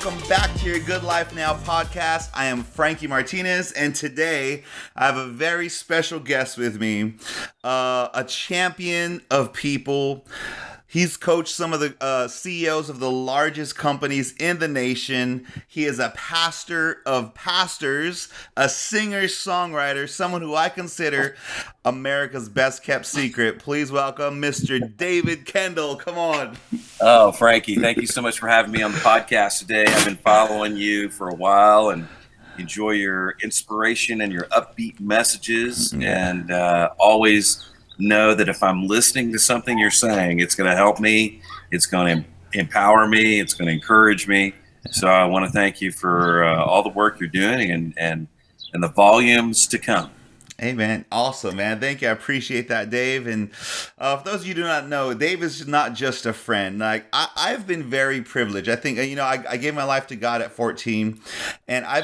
welcome back to your Good Life Now podcast. I am Frankie Martinez, and today I have a very special guest with me, a champion of people. He's coached some of the CEOs of the largest companies in the nation. He is a pastor of pastors, a singer-songwriter, someone who I consider America's best kept secret. Please welcome Mr. David Kendall. Come on. Oh, Frankie, thank you so much for having me on the podcast today. I've been following you for a while and enjoy your inspiration and your upbeat messages, and always know that if I'm listening to something you're saying, it's going to help me, it's going to empower me, it's going to encourage me. So I want to thank you for all the work you're doing and the volumes to come. Hey, man. Awesome, man. Thank you. I appreciate that, Dave. And for those of you who do not know, Dave is not just a friend. Like, I've been very privileged. I think, I gave my life to God at 14, and I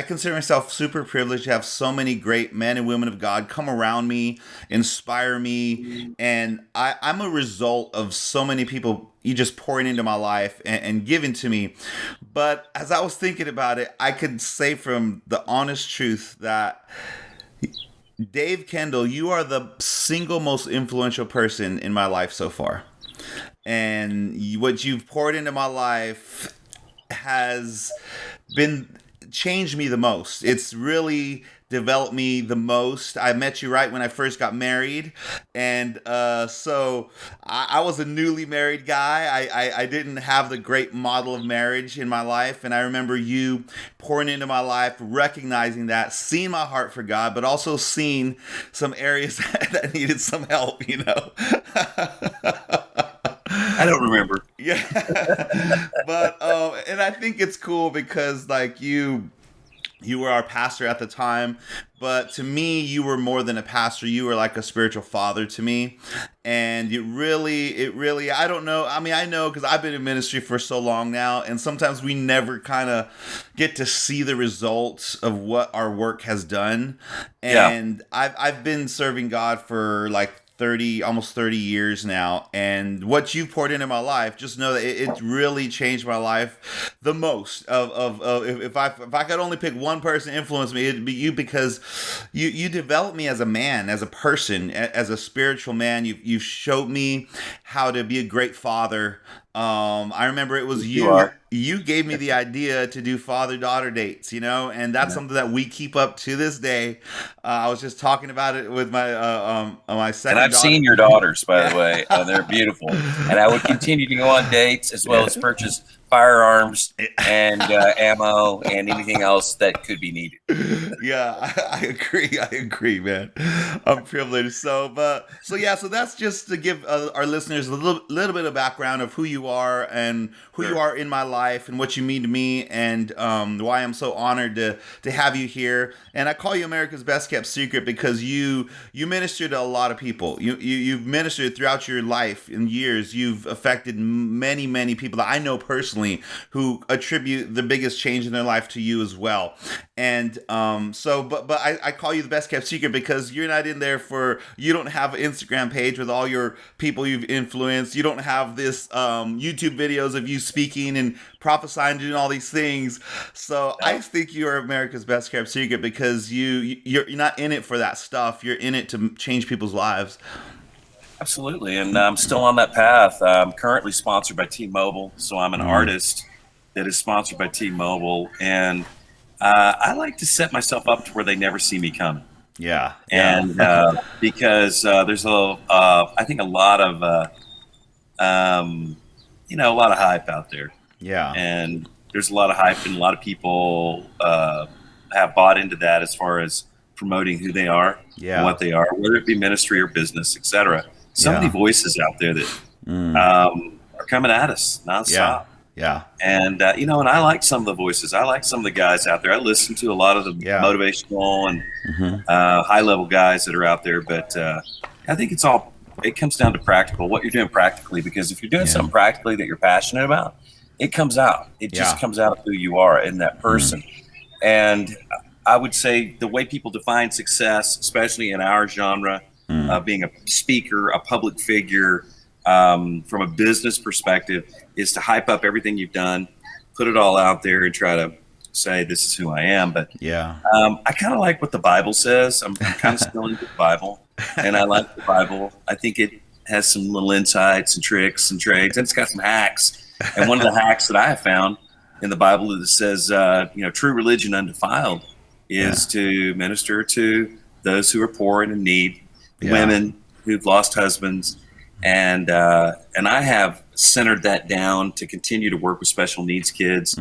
consider myself super privileged to have so many great men and women of God come around me, inspire me. And I'm a result of so many people you just pouring into my life and giving to me. But as I was thinking about it, I could say from the honest truth that Dave Kendall, you are the single most influential person in my life so far. And what you've poured into my life has changed me the most. It's really developed me the most. I met you right when I first got married. And so I was a newly married guy. I didn't have the great model of marriage in my life. And I remember you pouring into my life, recognizing that, seeing my heart for God, but also seeing some areas that needed some help, I don't remember. Yeah. But, and I think it's cool because like you were our pastor at the time, but to me, you were more than a pastor. You were like a spiritual father to me. And it really, I don't know. I mean, I know because I've been in ministry for so long now, and sometimes we never kind of get to see the results of what our work has done. And yeah. I've been serving God for like almost 30 years now, and what you've poured into my life, just know that it really changed my life the most. If I could only pick one person to influence me, it'd be you, because you developed me as a man, as a person, as a spiritual man. You showed me how to be a great father. I remember it was you gave me the idea to do father-daughter dates, and that's something that we keep up to this day. I was just talking about it with my second And I've daughter. seen your daughters, by the way. They're beautiful. And I would continue to go on dates as well as purchase firearms and ammo and anything else that could be needed. Yeah, I agree, man. I'm privileged. So that's just to give our listeners a little bit of background of who you are and who you are in my life and what you mean to me, and why I'm so honored to have you here. And I call you America's best kept secret because you minister to a lot of people. You've ministered throughout your life and years. You've affected many people that I know personally who attribute the biggest change in their life to you as well. And but I call you the best kept secret because you're not in there you don't have an Instagram page with all your people you've influenced. You don't have this YouTube videos of you speaking and prophesying, doing all these things. So I think you're America's best kept secret because you're not in it for that stuff. You're in it to change people's lives. Absolutely, and I'm still on that path. I'm currently sponsored by T-Mobile, so I'm an artist that is sponsored by T-Mobile, and I like to set myself up to where they never see me coming. Yeah, and because there's I think a lot of a lot of hype out there. Yeah, and there's a lot of hype, and a lot of people have bought into that as far as promoting who they are, and what they are, whether it be ministry or business, etc. So many voices out there that are coming at us nonstop. Yeah. And, and I like some of the voices. I like some of the guys out there. I listen to a lot of the motivational and high-level guys that are out there. But I think it comes down to practical, what you're doing practically. Because if you're doing something practically that you're passionate about, it comes out. It just comes out of who you are and that person. And I would say the way people define success, especially in our genre, being a speaker, a public figure, from a business perspective, is to hype up everything you've done put it all out there and try to say this is who I am. But Yeah. I kind of like what the Bible says. I'm kind of still into the Bible, and I like the Bible. I think it has some little insights and tricks and trades, and it's got some hacks. And one of the hacks that I have found in the Bible that says, true religion undefiled is to minister to those who are poor and in need, women who've lost husbands, and I have centered that down to continue to work with special needs kids,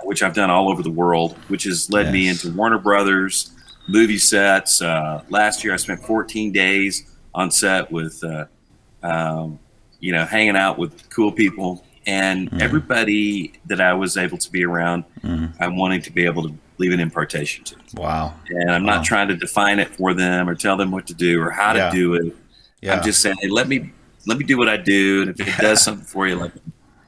which I've done all over the world, which has led me into Warner Brothers, movie sets. Last year, I spent 14 days on set with, hanging out with cool people. And everybody that I was able to be around, I'm wanting to be able to leave an impartation to. Wow. And I'm not trying to define it for them or tell them what to do or how to do it. Yeah. I'm just saying, hey, let me do what I do. And if it does something for you, let me.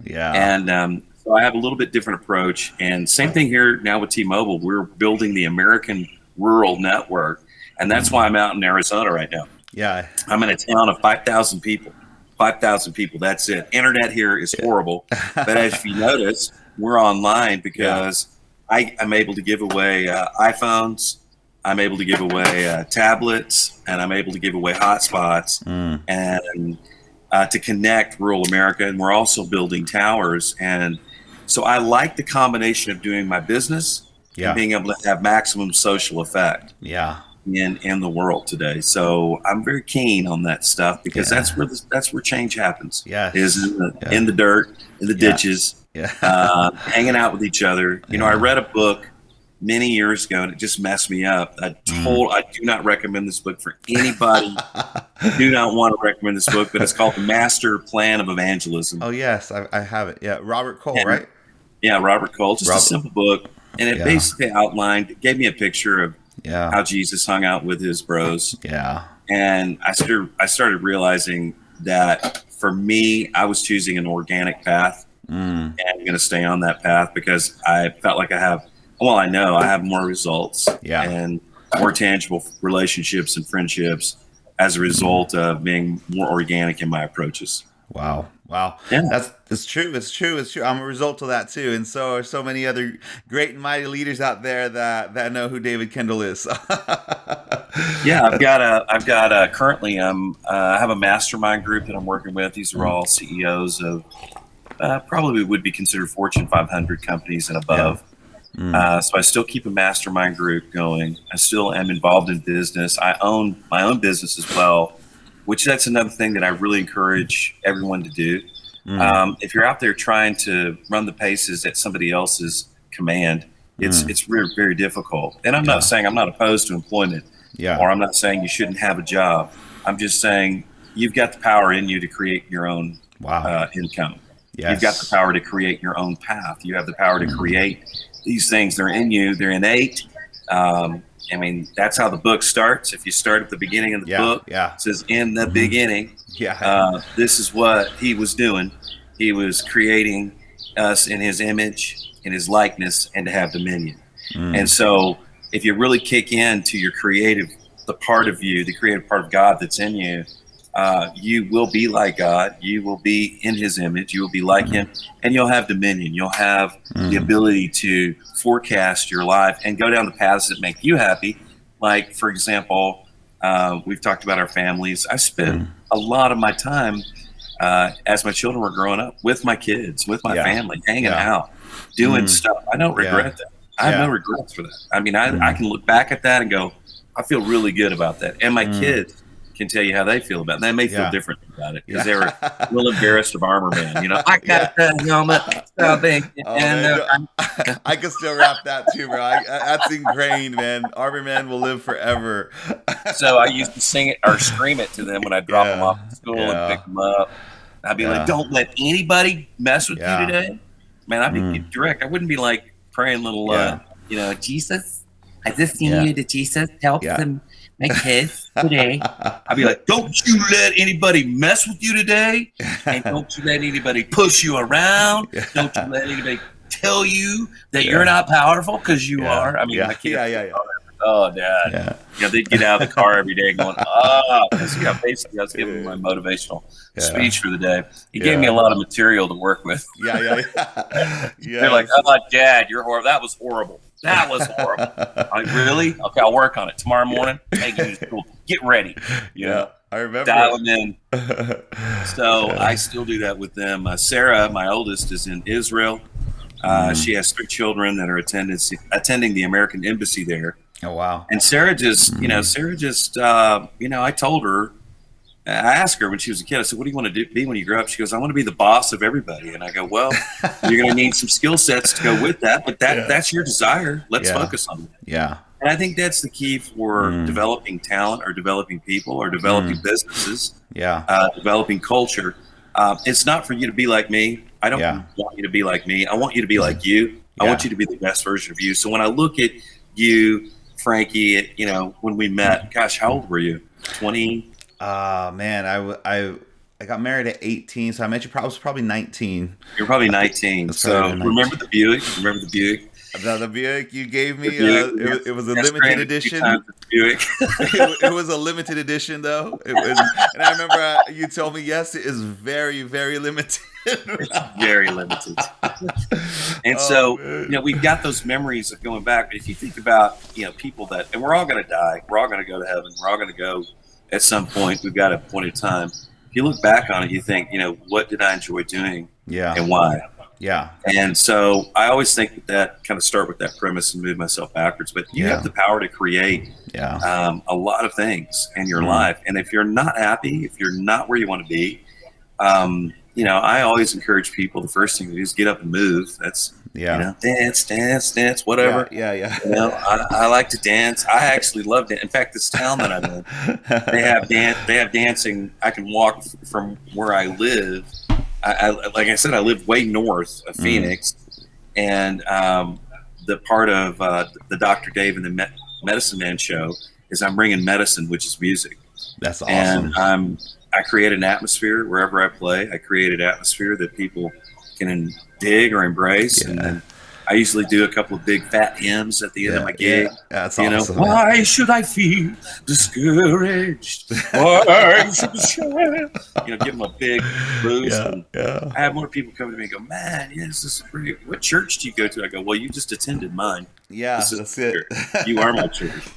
Yeah. And so I have a little bit different approach. And same thing here now with T-Mobile. We're building the American Rural Network. And that's why I'm out in Arizona right now. Yeah. I'm in a town of 5,000 people. 5,000 people. That's it. Internet here is horrible. But as you notice, we're online because I'm able to give away iPhones. I'm able to give away tablets, and I'm able to give away hotspots and to connect rural America. And we're also building towers. And so I like the combination of doing my business and being able to have maximum social effect. Yeah. In the world today. So I'm very keen on that stuff because that's where change happens. Yeah. Is in the dirt, in the ditches, hanging out with each other. You know, I read a book many years ago and it just messed me up. I do not recommend this book for anybody. Do not want to recommend this book, but it's called The Master Plan of Evangelism. Oh yes, I have it. Yeah. Robert Cole, right? Yeah, Robert Cole. Just a simple book. And it basically gave me a picture of how Jesus hung out with his bros. Yeah. And I started realizing that for me, I was choosing an organic path and I'm going to stay on that path because I felt like I know I have more results and more tangible relationships and friendships as a result of being more organic in my approaches. Wow. Yeah. It's true. I'm a result of that too. And so are so many other great and mighty leaders out there that know who David Kendall is. Yeah, I've got currently I have a mastermind group that I'm working with. These are all CEOs of probably would be considered Fortune 500 companies and above. So I still keep a mastermind group going. I still am involved in business. I own my own business as well, which that's another thing that I really encourage everyone to do. If you're out there trying to run the paces at somebody else's command, it's very, very difficult. And I'm not saying I'm not opposed to employment, or I'm not saying you shouldn't have a job. I'm just saying you've got the power in you to create your own income. Yes. You've got the power to create your own path. You have the power to create these things. They're in you. They're innate. I mean, that's how the book starts. If you start at the beginning of the book, it says, in the beginning, this is what he was doing. He was creating us in his image, in his likeness, and to have dominion. And so if you really kick into your the part of you, the creative part of God that's in you, you will be like God. You will be in his image. You will be like him, and you'll have dominion. You'll have the ability to forecast your life and go down the paths that make you happy. Like, for example, we've talked about our families. I spent a lot of my time as my children were growing up with my kids, with my family, hanging out, doing stuff. I don't regret that. I have no regrets for that. I mean, I can look back at that and go, I feel really good about that. And my kids can tell you how they feel about it. They may feel different about it because they were a little embarrassed of Armor Man. You know, I got that helmet so big. I can still rap that too, bro. That's ingrained, man. Armor Man will live forever. So I used to sing it or scream it to them when I drop them off at school and pick them up. I'd be like, don't let anybody mess with you today. Man, I'd be direct. I wouldn't be like praying little, Jesus, I just need you to Jesus help them. My kids today. I'd be like, don't you let anybody mess with you today. And don't you let anybody push you around. Don't you let anybody tell you that you're not powerful because you are. I mean, my kids are Oh, Dad. Yeah. Yeah, they'd get out of the car every day going, ah, because basically I was giving my motivational speech for the day. He gave me a lot of material to work with. Yeah. They're like, oh, Dad, you're horrible. That was horrible. That was horrible. I'm like, really? Okay, I'll work on it tomorrow morning. Take you to school. Get ready. You know, I remember. Dial them in. So I still do that with them. Sarah, my oldest, is in Israel. She has 3 children that are attending the American embassy there. Oh, wow. And Sarah just, I told her, I asked her when she was a kid, I said, what do you want to be when you grow up? She goes, I want to be the boss of everybody. And I go, well, you're going to need some skill sets to go with that, but that's your desire. Let's focus on that. Yeah. And I think that's the key for developing talent or developing people or developing businesses, developing culture. It's not for you to be like me. I don't want you to be like me. I want you to be like you. I want you to be the best version of you. So when I look at you, Frankie, when we met, gosh, how old were you? 20? Man, I got married at 18, so I met you. I was probably 19. You're probably 19. So remember the Buick? Remember the Buick? The Buick you gave me, it was a limited edition. It was a limited edition, though. It was, and I remember you told me, yes, it is very, very limited. It's very limited. And we've got those memories of going back. But if you think about, people and we're all going to die. We're all going to go to heaven. We're all going to go at some point. We've got a point in time. If you look back on it, you think, what did I enjoy doing? Yeah. And why? Yeah. And so I always think that kind of start with that premise and move myself backwards. But you have the power to create a lot of things in your life. And if you're not happy, if you're not where you want to be, I always encourage people, the first thing to do is get up and move. That's, dance, whatever. Yeah. I like to dance. I actually love it. In fact, this town that I'm in, they have dancing. I can walk from where I live. Like I said, I live way north of Phoenix, and the part of the Dr. Dave and the Medicine Man show is I'm bringing medicine, which is music. That's awesome. And I create an atmosphere wherever I play. I create an atmosphere that people can dig or embrace, and then I usually do a couple of big fat hymns at the end of my gig. Yeah, that's awesome. Why should I feel discouraged? Why should I give them a big boost. I have more people come to me and go, man, this is great. What church do you go to? I go, well, you just attended mine. Yeah, that's it. You are my church.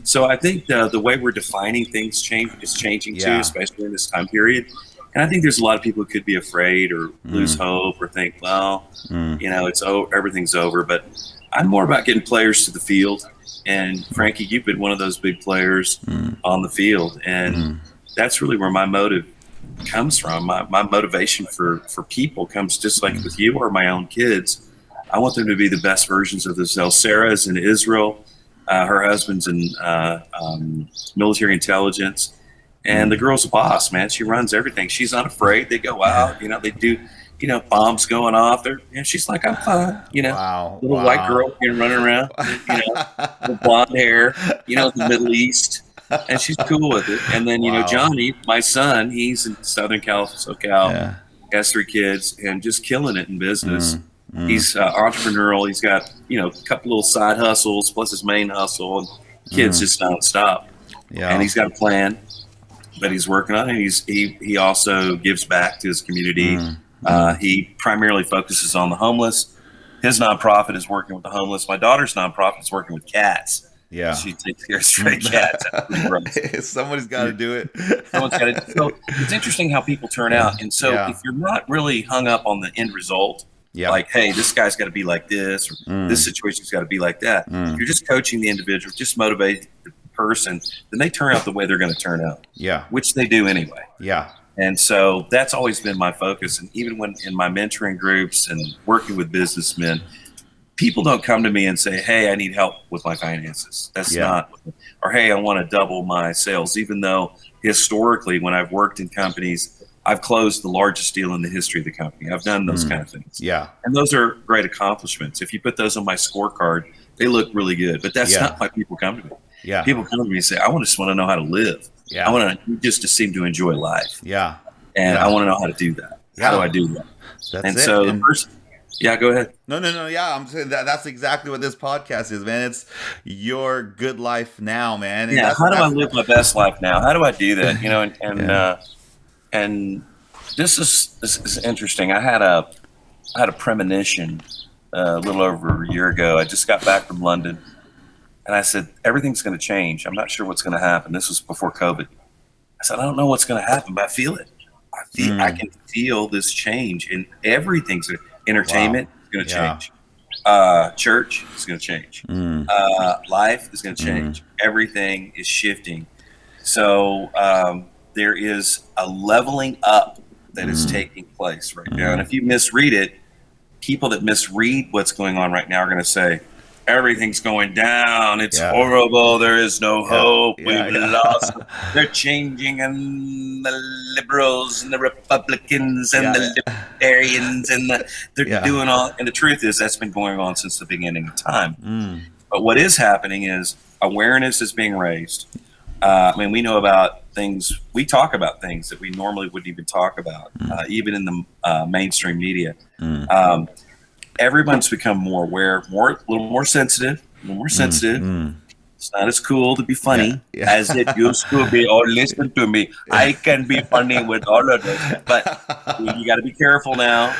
So I think the way we're defining things is changing too, especially in this time period. And I think there's a lot of people who could be afraid or lose hope or think, well, it's everything's over. But I'm more about getting players to the field. And Frankie, you've been one of those big players on the field. And that's really where my motive comes from. My motivation for people comes just like with you or my own kids. I want them to be the best versions of themselves. Sarah's in Israel. Her husband's in military intelligence. And the girl's a boss, man. She runs everything. She's not afraid. They go out, they do, bombs going off. She's like, I'm fine, little white girl running around, with blonde hair, the Middle East. And she's cool with it. And then, Johnny, my son, he's in Southern California, SoCal, has 3 kids and just killing it in business. He's entrepreneurial. He's got, a couple little side hustles plus his main hustle, and kids just nonstop. Yeah. And he's got a plan that he's working on, and he also gives back to his community. He primarily focuses on the homeless. His nonprofit is working with the homeless. My daughter's nonprofit is working with cats. Yeah, she takes care of stray cats. Somebody's got to do it. Someone's got to. So it's interesting how people turn out. And so if you're not really hung up on the end result, like, hey, this guy's got to be like this, or this situation's got to be like that. If you're just coaching the individual, just motivate the person, then they turn out the way they're going to turn out. Yeah, which they do anyway. Yeah. And so that's always been my focus. And even when in my mentoring groups and working with businessmen, people don't come to me and say, hey, I need help with my finances. That's not, or hey, I want to double my sales. Even though historically, when I've worked in companies, I've closed the largest deal in the history of the company. I've done those kind of things. Yeah. And those are great accomplishments. If you put those on my scorecard, they look really good. But that's not why people come to me. Yeah. People come to me and say, I just want to know how to live. Yeah. I want to just seem to enjoy life. Yeah. And I want to know how to do that. Yeah. How do I do that? The Yeah, go ahead. No. Yeah, I'm saying that's exactly what this podcast is, man. It's your good life now, man, and Yeah, that's how do I that's live my best life now? How do I do that? yeah. And this is interesting. I had a premonition a little over a year ago. I just got back from London, and I said everything's going to change. I'm not sure what's going to happen. This was before COVID. I said I don't know what's going to happen, but I feel it. I can feel this change, and everything's entertainment is going to change. Church is going to change. Life is going to change. Everything is shifting. So there is a leveling up that is taking place right now. And if you misread it, people that misread what's going on right now are going to say, everything's going down. It's horrible. There is no hope. We've lost. They're changing, and the liberals and the Republicans and the libertarians and they're doing all. And the truth is that's been going on since the beginning of time. But what is happening is awareness is being raised. I mean, we know about things. We talk about things that we normally wouldn't even talk about, even in the mainstream media. Everyone's become more aware, a little more sensitive, It's not as cool to be funny as it used to be. Oh, listen to me. I can be funny with all of this, but you got to be careful now.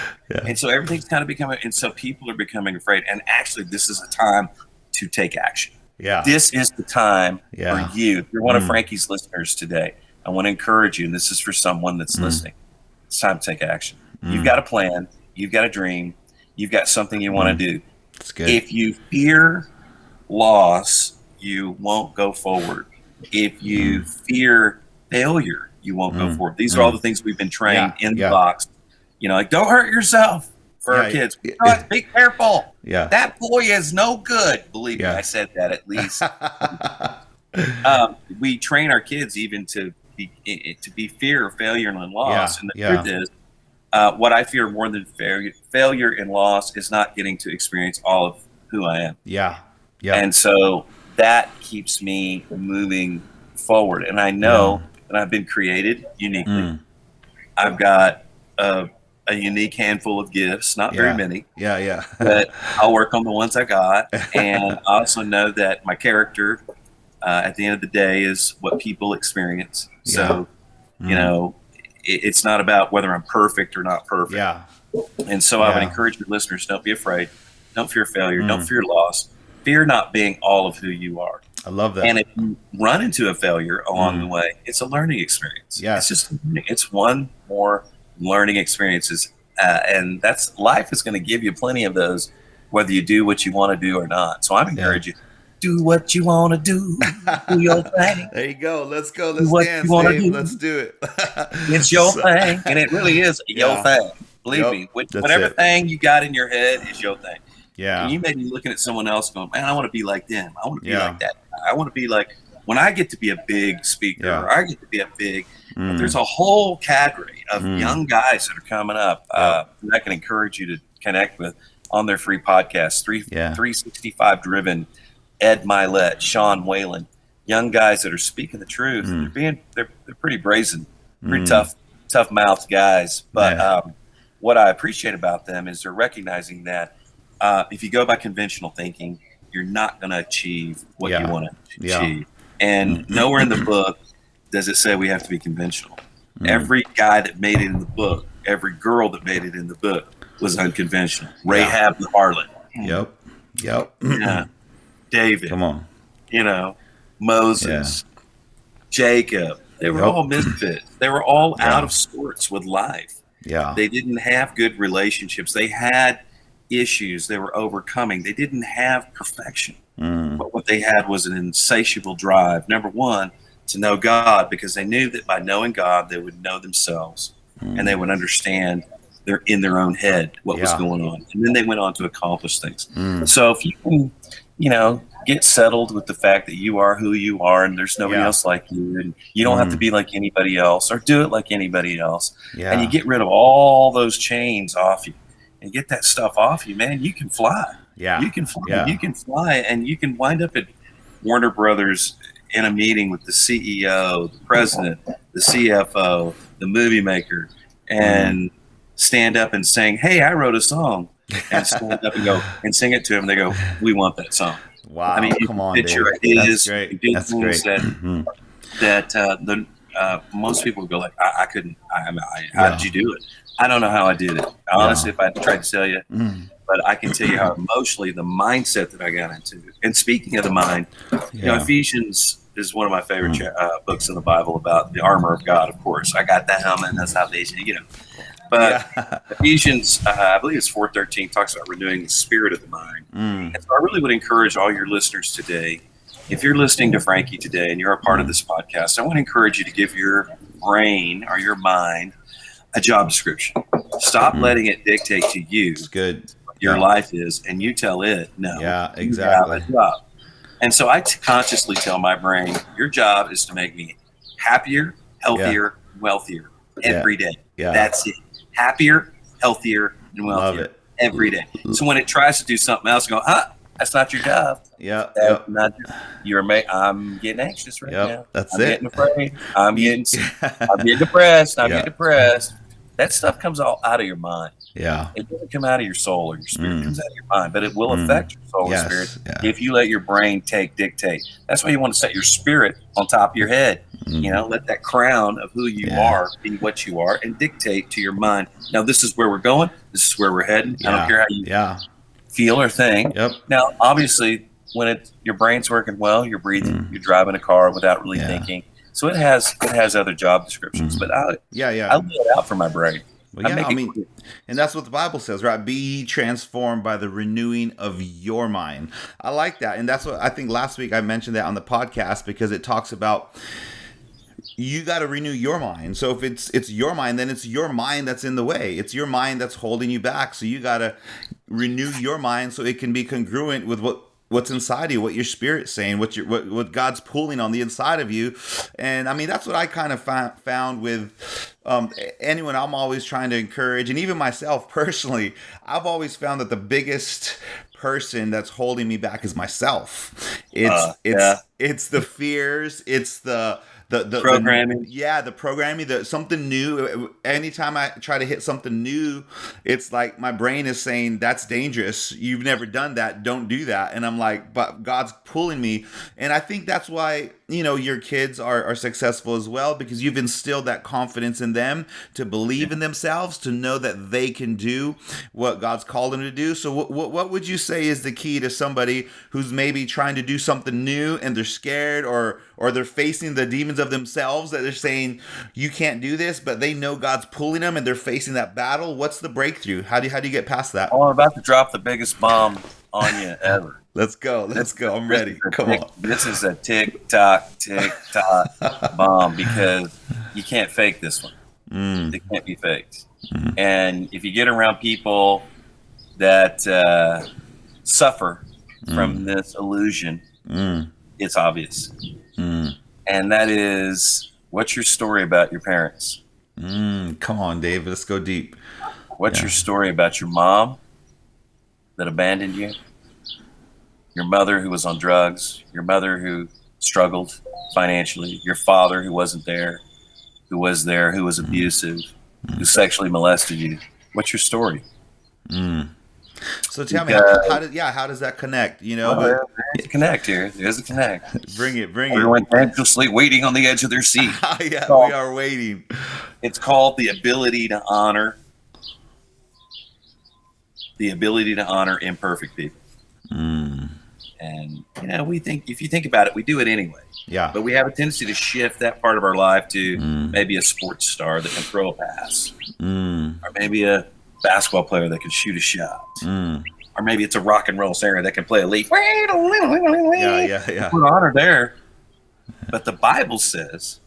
And so everything's kind of becoming, and so people are becoming afraid. And actually, this is a time to take action. This is the time for you. If you're one of Frankie's listeners today, I want to encourage you, and this is for someone that's listening. It's time to take action. You've got a plan. You've got a dream. You've got something you want to do. That's good. If you fear loss, you won't go forward. If you fear failure, you won't go forward. These are all the things we've been trained in the box. You know, like, don't hurt yourself for our kids. Be careful. That boy is no good. Believe me, I said that at least. We train our kids even to be fear of failure and loss. And the truth is, what I fear more than failure and loss is not getting to experience all of who I am. And so that keeps me moving forward. And I know that I've been created uniquely. I've got a unique handful of gifts, not very many. But I'll work on the ones I got. And I also know that my character, at the end of the day, is what people experience. So, you know, it's not about whether I'm perfect or not perfect. And so I would encourage your listeners, don't be afraid. Don't fear failure. Don't fear loss. Fear not being all of who you are. I love that. And if you run into a failure along the way, it's a learning experience. It's one more learning experiences. And that's life is going to give you plenty of those, whether you do what you want to do or not. So I'm encouraging you. Do what you want to do. Do your thing. There you go. Let's go. Let's dance, Dave. Let's do it. It's your thing. And it really is your thing. Believe me. Whatever thing you got in your head is your thing. And you may be looking at someone else going, man, I want to be like them. I want to be like that. I want to be like, when I get to be a big speaker, or I get to be a big, there's a whole cadre of young guys that are coming up that I can encourage you to connect with on their free podcast, 365 Driven, Ed Milet, Sean Whalen, young guys that are speaking the truth. They're pretty brazen, pretty tough mouthed guys. But what I appreciate about them is they're recognizing that if you go by conventional thinking, you're not going to achieve what you want to achieve. And nowhere in the book does it say we have to be conventional. Every guy that made it in the book, every girl that made it in the book was unconventional. Rahab the harlot. David. Come on. You know, Moses, Jacob. They were all misfits. They were all out of sorts with life. They didn't have good relationships. They had issues they were overcoming. They didn't have perfection. But what they had was an insatiable drive. Number one, to know God, because they knew that by knowing God, they would know themselves and they would understand in their own head what was going on. And then they went on to accomplish things. So if you can, you know, get settled with the fact that you are who you are and there's nobody else like you, and you don't have to be like anybody else or do it like anybody else. And you get rid of all those chains off you and get that stuff off you, man, you can fly. You can fly. You can fly, and you can wind up at Warner Brothers in a meeting with the CEO, the president, the CFO, the movie maker, and stand up and saying, "Hey, I wrote a song and stand up and go and sing it to them. They go, "We want that song." Wow. I mean, Come on, it's Dave. your That's ideas, great. you did That's things great. that most people would go like, I couldn't. How did you do it? I don't know how I did it. Honestly, if I tried to tell you, but I can tell you how emotionally the mindset that I got into. And speaking of the mind, you know, Ephesians is one of my favorite books in the Bible about the armor of God. Of course, I got the helmet and the salvation, you know. But Ephesians, I believe it's 4:13, talks about renewing the spirit of the mind. And so I really would encourage all your listeners today, if you're listening to Frankie today and you're a part of this podcast, I want to encourage you to give your brain or your mind a job description. Stop letting it dictate to you what your life is, and you tell it, no, exactly. you have a job. And so I consciously tell my brain, your job is to make me happier, healthier, wealthier every day. That's it. Happier, healthier, and wealthier every day. So when it tries to do something else, go, that's not your job. I'm getting anxious right now. I'm getting afraid. I'm getting depressed. I'm getting depressed. That stuff comes all out of your mind. It doesn't come out of your soul or your spirit. It comes out of your mind, but it will affect your soul and spirit if you let your brain dictate. That's why you want to set your spirit on top of your head. You know, let that crown of who you are be what you are and dictate to your mind. Now, this is where we're going. This is where we're heading. I don't care how you feel or think. Now, obviously, when your brain's working well, you're breathing, you're driving a car without really thinking. So it has other job descriptions, but I lay it out for my brain. Well, and that's what the Bible says, right? Be ye transformed by the renewing of your mind. I like that. And that's what I think last week I mentioned that on the podcast, because it talks about you got to renew your mind. So if it's your mind, then it's your mind that's in the way. It's your mind that's holding you back. So you got to renew your mind so it can be congruent with what's inside of you, what your spirit's saying, what God's pulling on the inside of you. And I mean, that's what I kind of found with anyone I'm always trying to encourage, and even myself personally. I've always found that the biggest person that's holding me back is myself. It's the fears, it's the programming. The programming, something new. Anytime I try to hit something new, it's like my brain is saying, that's dangerous. You've never done that. Don't do that. And I'm like, but God's pulling me. And I think that's why, you know, your kids are successful as well, because you've instilled that confidence in them to believe in themselves, to know that they can do what God's called them to do. So what would you say is the key to somebody who's maybe trying to do something new and they're scared, or they're facing the demons of themselves that they're saying, you can't do this, but they know God's pulling them and they're facing that battle? What's the breakthrough? How do you get past that? Oh, I'm about to drop the biggest bomb on you ever. Let's go. I'm ready. Come on. This is a tick-tock bomb, because you can't fake this one. It can't be faked. And if you get around people that suffer from this illusion, it's obvious. And that is, what's your story about your parents? Come on, Dave. Let's go deep. What's your story about your mom that abandoned you? Your mother who was on drugs, your mother who struggled financially, your father who wasn't there, who was abusive, who sexually molested you. What's your story? So tell me, how does that connect? You know, there's a connect here. There's a connect. Bring it. Everyone's anxiously waiting on the edge of their seat. We are waiting. It's called the ability to honor. The ability to honor imperfect people. And, you know, if you think about it, we do it anyway. But we have a tendency to shift that part of our life to maybe a sports star that can throw a pass, or maybe a basketball player that can shoot a shot, or maybe it's a rock and roll singer that can play a lead. Put honor there. But the Bible says,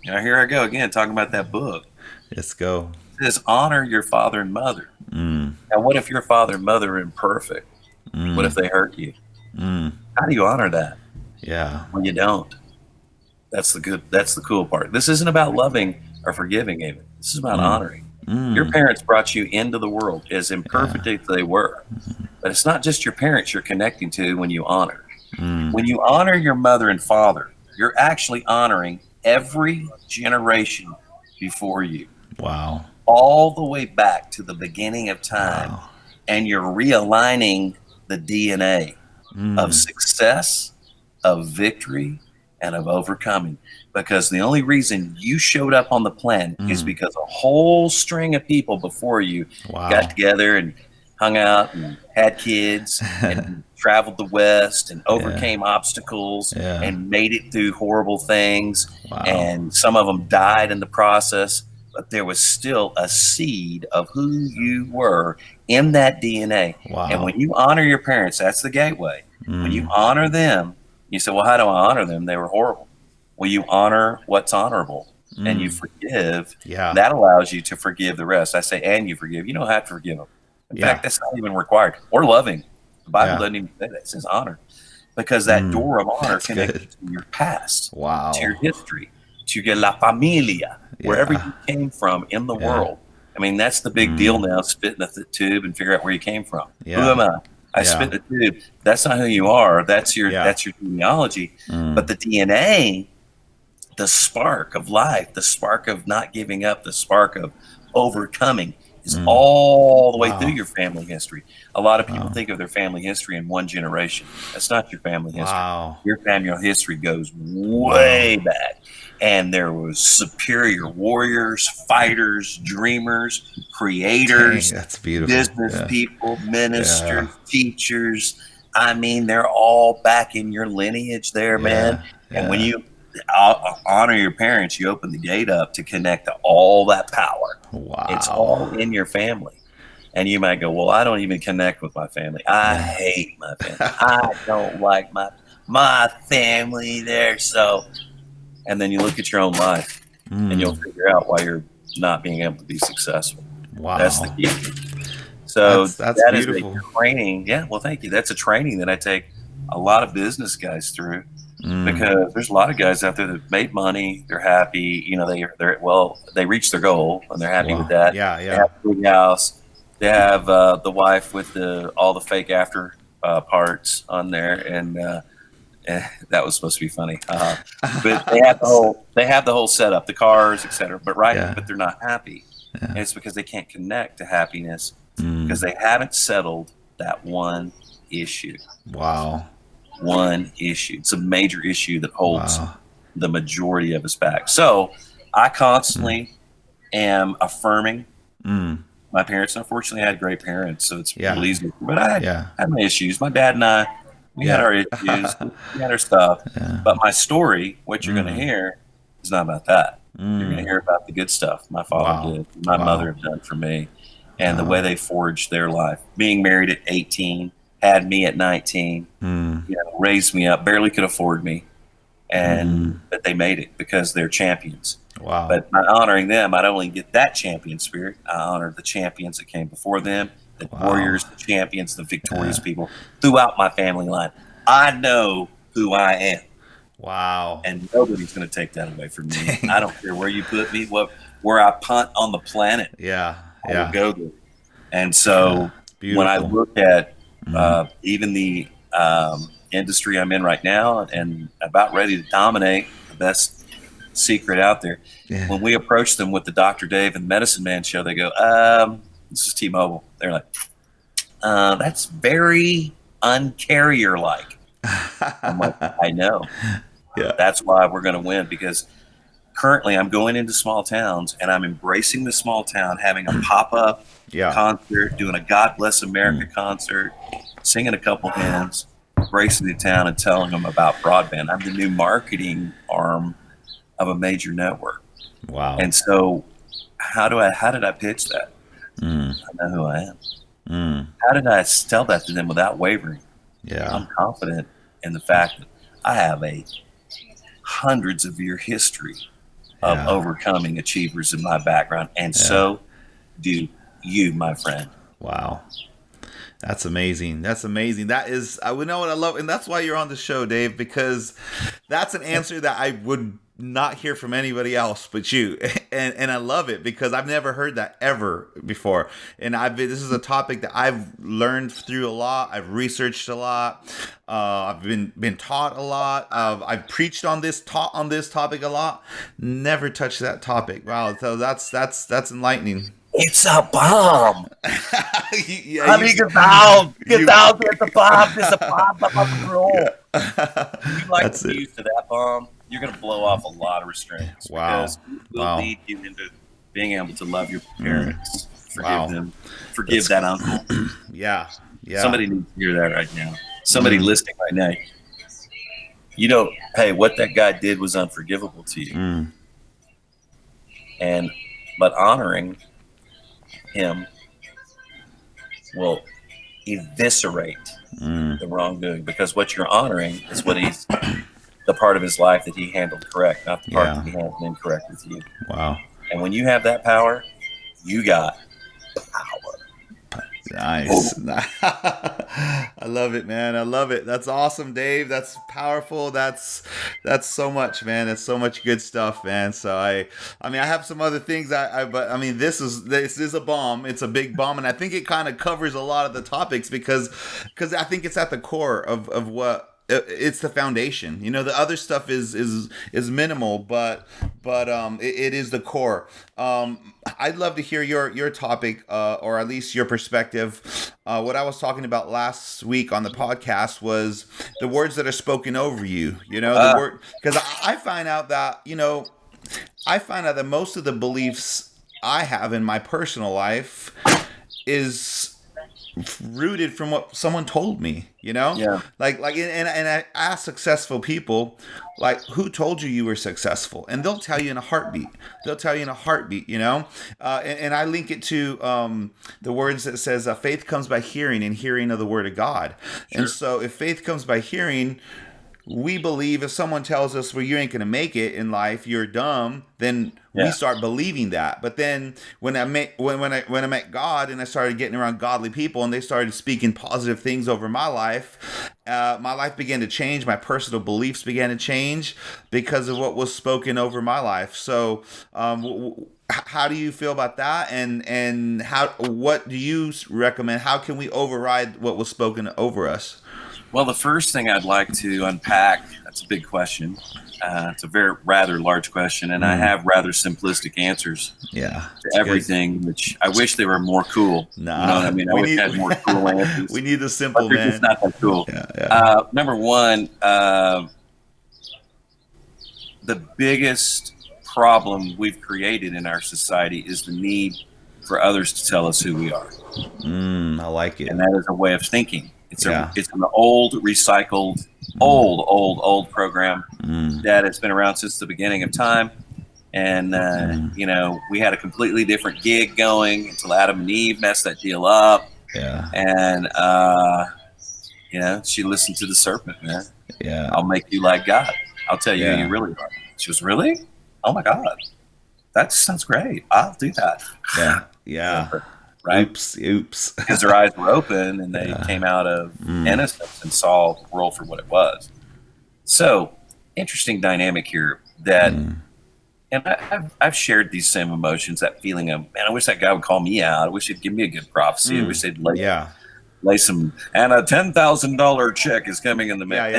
you know, here I go again talking about that book. Let's go. It says, honor your father and mother. Now, what if your father and mother are imperfect? What if they hurt you? How do you honor that? Well, you don't. That's the cool part. This isn't about loving or forgiving, even. This is about honoring. Your parents brought you into the world as imperfect as they were. But it's not just your parents you're connecting to when you honor. When you honor your mother and father, you're actually honoring every generation before you. Wow. All the way back to the beginning of time. and you're realigning the DNA of success, of victory, and of overcoming. Because the only reason you showed up on the planet is because a whole string of people before you got together and hung out and had kids and traveled the West and overcame obstacles and made it through horrible things. And some of them died in the process, but there was still a seed of who you were in that DNA. And when you honor your parents, that's the gateway. When you honor them, you say, well, how do I honor them? They were horrible. Well, you honor what's honorable and you forgive. That allows you to forgive the rest. I say, and you forgive. You don't have to forgive them. In fact, that's not even required. Or loving. The Bible doesn't even say that. It says honor. Because that door of honor connects you to your past, to your history, to your la familia, wherever you came from in the world. I mean, that's the big deal now, spit in the tube and figure out where you came from. Who am I? I spit in the tube. That's not who you are. That's your genealogy. But the DNA, the spark of life, the spark of not giving up, the spark of overcoming is all the way through your family history. A lot of people think of their family history in one generation. That's not your family history. Your family history goes way back. And there was superior warriors, fighters, dreamers, creators, that's beautiful. Business people, ministers, teachers. I mean, they're all back in your lineage there, man. And when you honor your parents, you open the gate up to connect to all that power. It's all in your family. And you might go, well, I don't even connect with my family. I hate my family. I don't like my family there. So, and then you look at your own life and you'll figure out why you're not being able to be successful. That's the key. So that's that beautiful. is a training. Yeah, well, thank you. That's a training that I take a lot of business guys through. Because there's a lot of guys out there that made money, they're happy, you know, they reached their goal and they're happy with that. They have a big house, they have the wife with all the fake after parts on there, and that was supposed to be funny. But they have the whole setup, the cars, etc. But but they're not happy, and it's because they can't connect to happiness because they haven't settled that one issue. One issue. It's a major issue that holds the majority of us back. So I constantly am affirming my parents. Unfortunately, I had great parents, so it's real easy. But I had my issues. My dad and I, we had our issues. We had our stuff. But my story, what you're going to hear, is not about that. You're going to hear about the good stuff my father did, my mother have done for me, and the way they forged their life. Being married at 18, had me at 19, raised me up, barely could afford me, but they made it because they're champions. But by honoring them, I don't only get that champion spirit, I honor the champions that came before them, the warriors, the champions, the victorious people throughout my family line. I know who I am. And nobody's going to take that away from me. I don't care where you put me, where I punt on the planet. I will go there. And so when I look at even the industry I'm in right now and about ready to dominate, the best secret out there. When we approach them with the Dr. Dave and Medicine Man show, they go, this is T-Mobile. They're like, that's very uncarrier-like. I'm like, I know. That's why we're going to win, because currently I'm going into small towns and I'm embracing the small town, having a pop-up concert, doing a God Bless America concert, singing a couple hymns, embracing the town and telling them about broadband. I'm the new marketing arm of a major network. And so how did I pitch that? I know who I am. How did I tell that to them without wavering? I'm confident in the fact that I have a hundreds of year history of overcoming achievers in my background, and so do you, my friend. That's amazing. That is, I would know what I love, and that's why you're on the show, Dave, because that's an answer that I would not hear from anybody else but you, and I love it because I've never heard that ever before, and this is a topic that I've learned through a lot. I've researched a lot. I've been taught a lot. I've preached on this, taught on this topic a lot. Never touched that topic. Wow, so that's enlightening. It's a bomb. Yeah, Honey, get down. Get down. It's a bomb. There's a bomb about to blow. You like That's the fuse to that bomb, you're going to blow off a lot of restraints. Wow. Because it will lead you into being able to love your parents, forgive them, forgive that uncle. Yeah. Somebody needs to hear that right now. Somebody listening right now. You don't, hey, what that guy did was unforgivable to you. But honoring him will eviscerate the wrongdoing, because what you're honoring is what he's the part of his life that he handled correct, not the part that he handled incorrect with you. Wow. And when you have that power, you got power. Nice. I love it, man. I love it. That's awesome, Dave. That's powerful. That's so much, man. That's so much good stuff, man. So I have some other things. But I mean, this is a bomb. It's a big bomb, and I think it kind of covers a lot of the topics because I think it's at the core of what. It's the foundation. You know, the other stuff is minimal, but it is the core. I'd love to hear your topic, or at least your perspective. What I was talking about last week on the podcast was the words that are spoken over you. You know, the word, because I find out that most of the beliefs I have in my personal life is rooted from what someone told me, you know? Yeah. Like, and I ask successful people, like, who told you were successful? And they'll tell you in a heartbeat. You know? And I link it to the words that says, faith comes by hearing, and hearing of the word of God. Sure. And so if faith comes by hearing, we believe if someone tells us, well, you ain't going to make it in life, you're dumb, then we start believing that. But then when I met God and I started getting around godly people and they started speaking positive things over my life began to change. My personal beliefs began to change because of what was spoken over my life. So how do you feel about that? And what do you recommend? How can we override what was spoken over us? Well, the first thing I'd like to unpack, that's a big question. It's a rather large question, and I have rather simplistic answers to everything, which I wish they were more cool. Nah, you know what I mean? I wish I had more cool answers. We need the simple, but they're man. just not that cool. Number one, the biggest problem we've created in our society is the need for others to tell us who we are. I like it. And that is a way of thinking. It's an old, recycled, old program that has been around since the beginning of time. And, you know, we had a completely different gig going until Adam and Eve messed that deal up. Yeah. And, you know, she listened to the serpent, man. Yeah. I'll make you like God. I'll tell you who you really are. She was, really? Oh, my God. That sounds great. I'll do that. Yeah. Right? Oops. Because their eyes were open and they came out of innocence and saw the world for what it was. So, interesting dynamic here that, and I've shared these same emotions, that feeling of, man, I wish that guy would call me out. I wish he'd give me a good prophecy. I wish they'd lay some, and a $10,000 check is coming in the mail.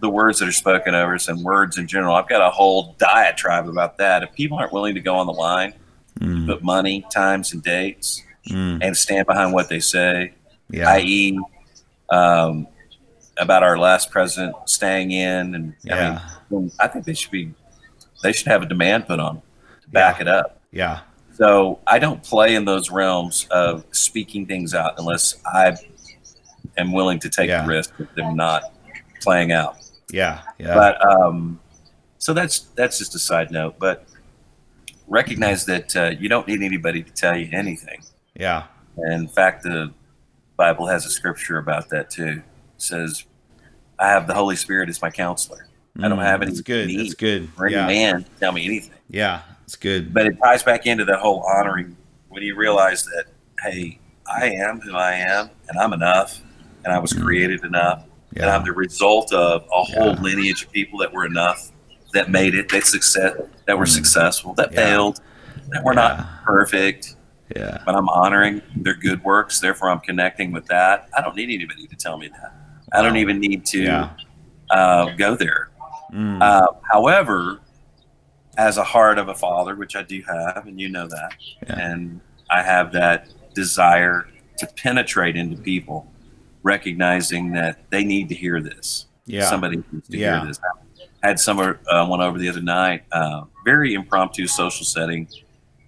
The words that are spoken over us and words in general. I've got a whole diatribe about that. If people aren't willing to go on the line, put money, times, and dates, and stand behind what they say, i.e., about our last president staying in, and I mean, I think they should have a demand put on them to back it up. Yeah. So I don't play in those realms of speaking things out unless I am willing to take the risk of them not playing out. Yeah. But so that's just a side note, but recognize that you don't need anybody to tell you anything. Yeah. And in fact, the Bible has a scripture about that too. It says, I have the Holy Spirit as my counselor. I don't have any need That's good. for any man to tell me anything. Yeah, it's good. But it ties back into the whole honoring when you realize that, hey, I am who I am, and I'm enough, and I was created enough, and I'm the result of a whole lineage of people that were enough, that made it, that were successful, that failed, that were not perfect. Yeah. But I'm honoring their good works, therefore I'm connecting with that. I don't need anybody to tell me that. I don't even need to go there. However, as a heart of a father, which I do have, and you know that, and I have that desire to penetrate into people, recognizing that they need to hear this. Somebody needs to hear this. I had one over the other night, very impromptu social setting.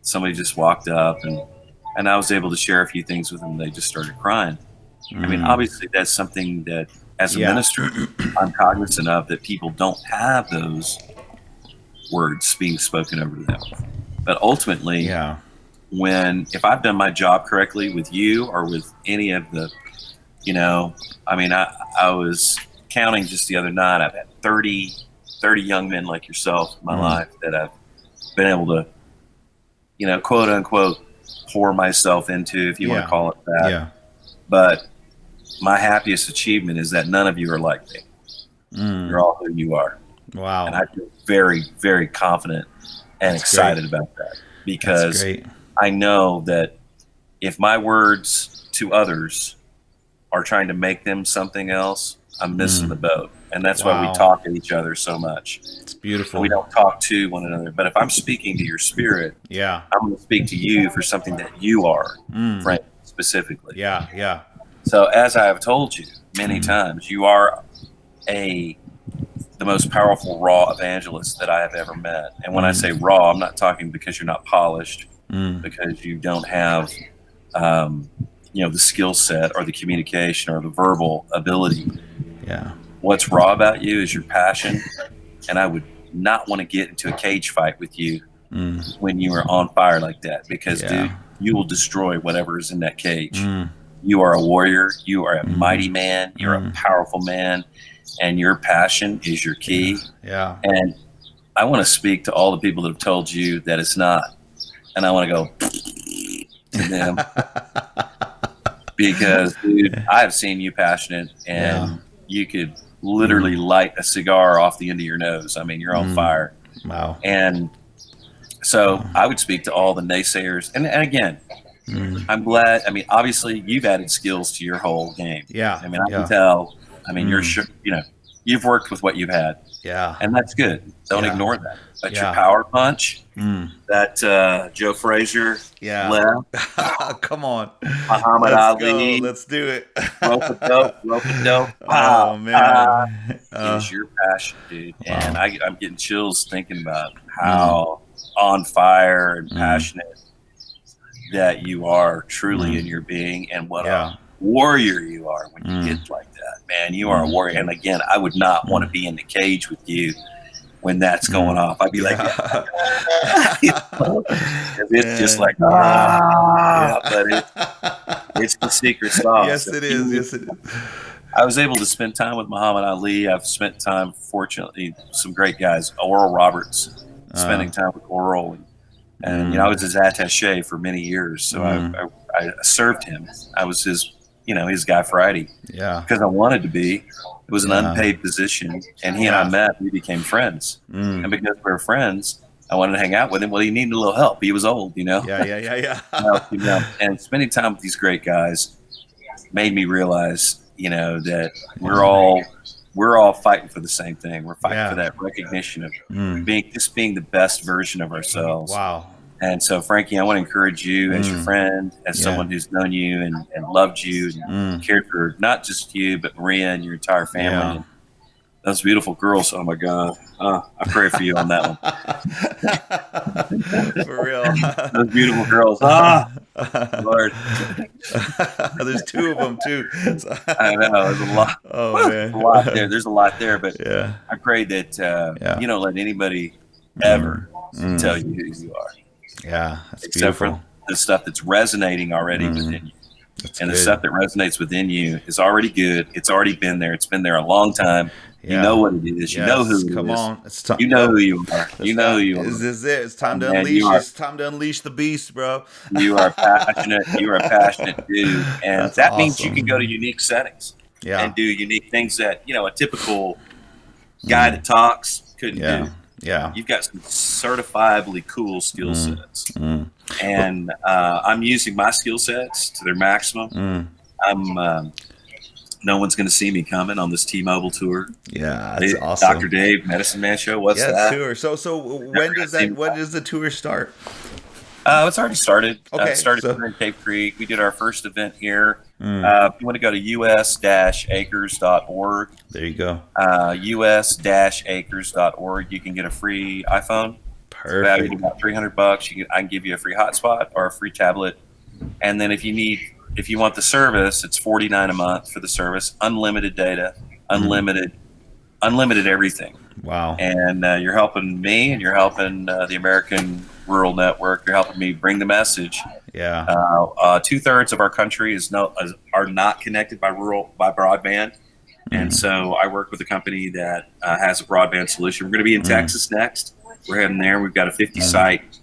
Somebody just walked up, and I was able to share a few things with them. They just started crying. I mean, obviously, that's something that, as a minister, I'm cognizant of, that people don't have those words being spoken over to them. But ultimately, if I've done my job correctly with you or with any of the, I mean, I was counting just the other night, I've had 30 young men like yourself in my life that I've been able to, quote unquote, pour myself into, if you want to call it that. But my happiest achievement is that none of you are like me. You're all who you are. Wow. And I feel very, very confident and excited about that, because I know that if my words to others are trying to make them something else, I'm missing the boat. And that's why we talk at each other so much. It's beautiful. And we don't talk to one another. But if I'm speaking to your spirit, I'm going to speak to you for something that you are, Frank, specifically. So as I have told you many times, you are the most powerful raw evangelist that I have ever met. And when I say raw, I'm not talking because you're not polished, because you don't have, the skill set or the communication or the verbal ability. What's raw about you is your passion. And I would not want to get into a cage fight with you when you are on fire like that, because dude, you will destroy whatever is in that cage. You are a warrior. You are a mighty man. You're a powerful man. And your passion is your key. And I want to speak to all the people that have told you that it's not. And I want to go to them because, dude, I have seen you passionate, and you could literally light a cigar off the end of your nose. I mean, you're on fire. Wow. And so I would speak to all the naysayers. And again, I'm glad. I mean, obviously, you've added skills to your whole game. I mean, I can tell. I mean, you're sure, you've worked with what you've had. And that's good. Don't ignore that. But your power punch that Joe Frazier left. Come on. Muhammad Ali. Let's do it. Rope a dope. Oh, man. Is your passion, dude. And I'm getting chills thinking about how on fire and passionate that you are truly in your being, and what a warrior you are when you get like that, man. You are a warrior. And again, I would not want to be in the cage with you when that's going off. I'd be like, it's just like, but it's the secret sauce. Yes, it is. Yes, it is. I was able to spend time with Muhammad Ali. I've spent time, fortunately, some great guys. Oral Roberts, spending time with Oral, and I was his attaché for many years. So I served him. I was his guy Friday. Because I wanted to be. It was an unpaid position, and he and I met. We became friends, and because we were friends, I wanted to hang out with him. Well, he needed a little help. He was old, And spending time with these great guys made me realize, that we're all fighting for the same thing. We're fighting for that recognition of being the best version of ourselves. Wow. And so, Frankie, I want to encourage you as your friend, as someone who's known you and loved you and cared for not just you, but Maria and your entire family. And those beautiful girls. Oh, my God. I pray for you on that one. For real. Those beautiful girls. Lord. There's two of them, too. I know. There's a lot. Oh, man. A lot there. There's a lot there. But I pray that you don't let anybody ever tell you who you are. That's except beautiful. for the stuff that's resonating already within you. And the stuff that resonates within you is already good. It's already been there. It's been there a long time. You know what it is. You know who it is. Come on. You know who you are. You know who you are. This is it. It's time to unleash. It's time to unleash the beast, bro. You are passionate. You are a passionate dude. And that means you can go to unique settings and do unique things that, a typical guy that talks couldn't do. You've got some certifiably cool skill sets. And I'm using my skill sets to their maximum. I'm no one's going to see me coming on this T-Mobile tour. Yeah, that's awesome. Dr. Dave, Medicine Man Show. What's that? Tour. So when does the tour start? It's already started. Okay, It started here in Cape Creek. We did our first event here. If you want to go to us-acres.org. There you go. us-acres.org. You can get a free iPhone. Perfect. Valued about $300. I can give you a free hotspot or a free tablet. And then if you want the service, it's $49 a month for the service. Unlimited data, unlimited everything. Wow. And you're helping me, and you're helping the American Rural Network. You're helping me bring the message. Yeah. 2/3 of our country are not connected by broadband. And so I work with a company that has a broadband solution. We're going to be in Texas next. We're heading there. We've got a 50-site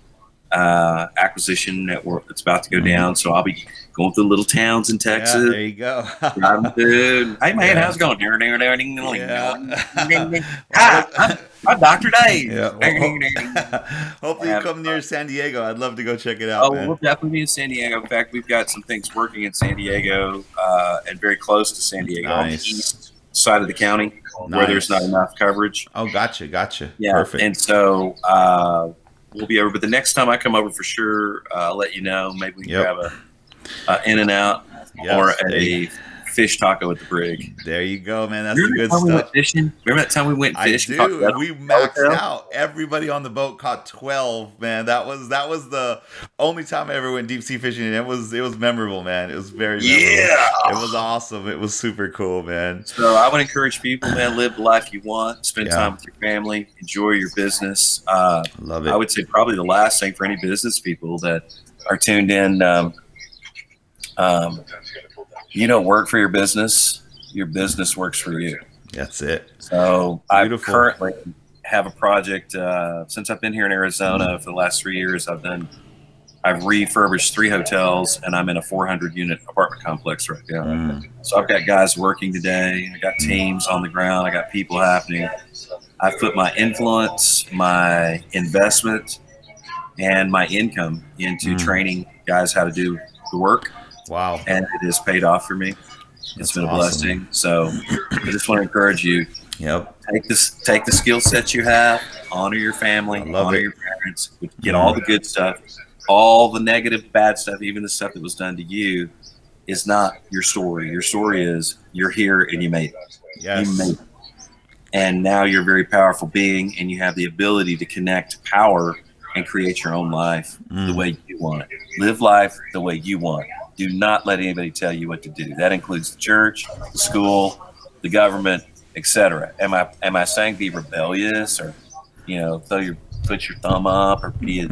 acquisition that's about to go down. So I'll be going through little towns in Texas. Yeah, there you go. Hey, man, how's it going? Hi, I'm Dr. Dave. Hopefully you come near San Diego. I'd love to go check it out. Oh, we'll definitely be in San Diego. In fact, we've got some things working in San Diego and very close to San Diego on the east side of the county where there's not enough coverage. Oh, gotcha. Yeah, perfect. And so we'll be over. But the next time I come over, for sure, I'll let you know. Maybe we can grab a In-N-Out or a fish taco at the Brig. There you go, man. That's the good stuff. Remember that time we went fishing? I do. We maxed out. Everybody on the boat caught 12, man. That was the only time I ever went deep sea fishing, and it was memorable, man. It was very memorable. Yeah. It was awesome. It was super cool, man. So I would encourage people, man, live the life you want, spend time with your family, enjoy your business. Love it. I would say probably the last thing for any business people that are tuned in, you don't work for your business works for you. That's it. So I currently have a project, since I've been here in Arizona for the last 3 years, I've refurbished 3 hotels, and I'm in a 400-unit apartment complex right now. So I've got guys working today. I got teams on the ground. I got people happening. I've put my influence, my investment, and my income into training guys how to do the work. Wow. And it has paid off for me. It's been a blessing. So I just want to encourage you. Yep. Take the skill sets you have, honor your family, honor your parents, get all the good stuff, all the negative, bad stuff, even the stuff that was done to you is not your story. Your story is you're here and you made it. Yes. You made it. And now you're a very powerful being, and you have the ability to connect power and create your own life the way you want it. Live life the way you want it. Do not let anybody tell you what to do. That includes the church, the school, the government, etc. Am I saying be rebellious or, put your thumb up or be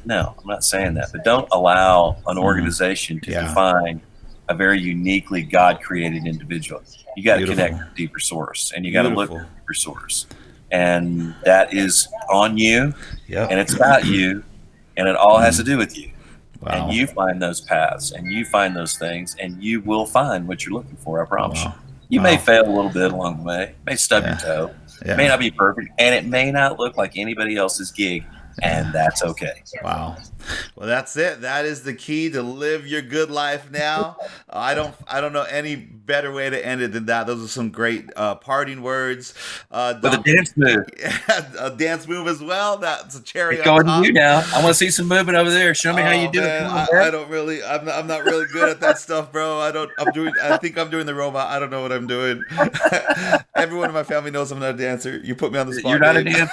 no, I'm not saying that. But don't allow an organization to define a very uniquely God-created individual. You got to connect to the deeper source, and you got to look at the deeper source. And that is on you, and it's about you, and it all has to do with you. Wow. And you find those paths, and you find those things, and you will find what you're looking for, I promise you. You may fail a little bit along the way, may stub your toe, it may not be perfect, and it may not look like anybody else's gig, and that's okay. Wow. Well, that's it. That is the key to live your good life now. I don't know any better way to end it than that. Those are some great parting words. With a dance move. A dance move as well. That's a cherry on top. Going to you now. I want to see some movement over there. Show me how you do it. I'm not really good at that stuff, bro. I think I'm doing the robot. I don't know what I'm doing. Everyone in my family knows I'm not a dancer. You put me on the spot. You're not a dancer?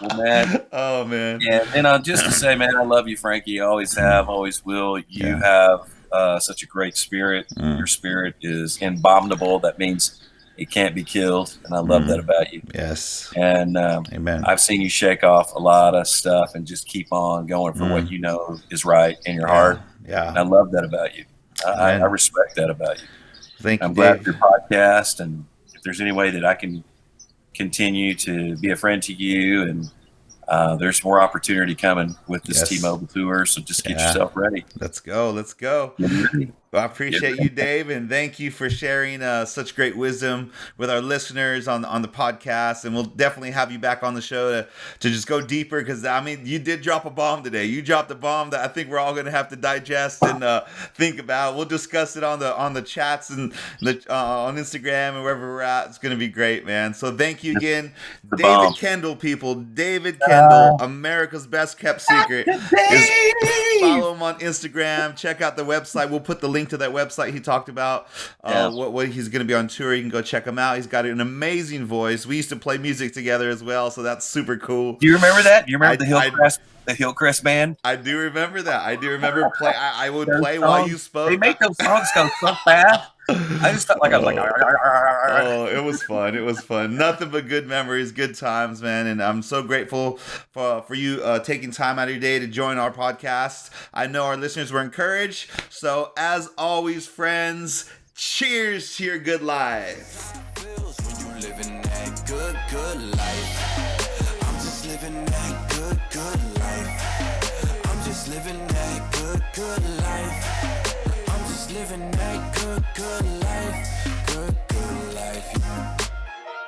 Well, man. Oh, man. And just to say, man, I love you, Frankie. I always have, always will. You have such a great spirit. Your spirit is indomitable. That means it can't be killed. And I love that about you. Yes. And Amen. I've seen you shake off a lot of stuff and just keep on going for what you know is right in your heart. Yeah. And I love that about you. I respect that about you. Thank you, I'm glad for your podcast. And if there's any way that I can continue to be a friend to you, and there's more opportunity coming with this T-Mobile tour, so just get yourself ready. Let's go. Well, I appreciate you, Dave, and thank you for sharing such great wisdom with our listeners on the podcast. And we'll definitely have you back on the show to just go deeper, because I mean, you did drop a bomb today. You dropped a bomb that I think we're all going to have to digest and think about. We'll discuss it on the chats and on Instagram and wherever we're at. It's going to be great, man. So thank you again, David Kendall, people. David Kendall, America's best kept secret. Follow him on Instagram. Check out the website. We'll put the link to that website he talked about. What he's going to be on tour. You can go check him out. He's got an amazing voice. We used to play music together as well, so that's super cool. Do you remember that? You remember the Hillcrest band? I do remember that. I do remember play. I would play songs, while you spoke. They make those songs go so fast. I just felt like I was like, oh, it was fun. It was fun. Nothing but good memories, good times, man. And I'm so grateful for you taking time out of your day to join our podcast. I know our listeners were encouraged. So as always, friends, cheers to your good life. When you living that good life. I'm just living that good life. I'm just living that good life. I'm just living that good life, good life.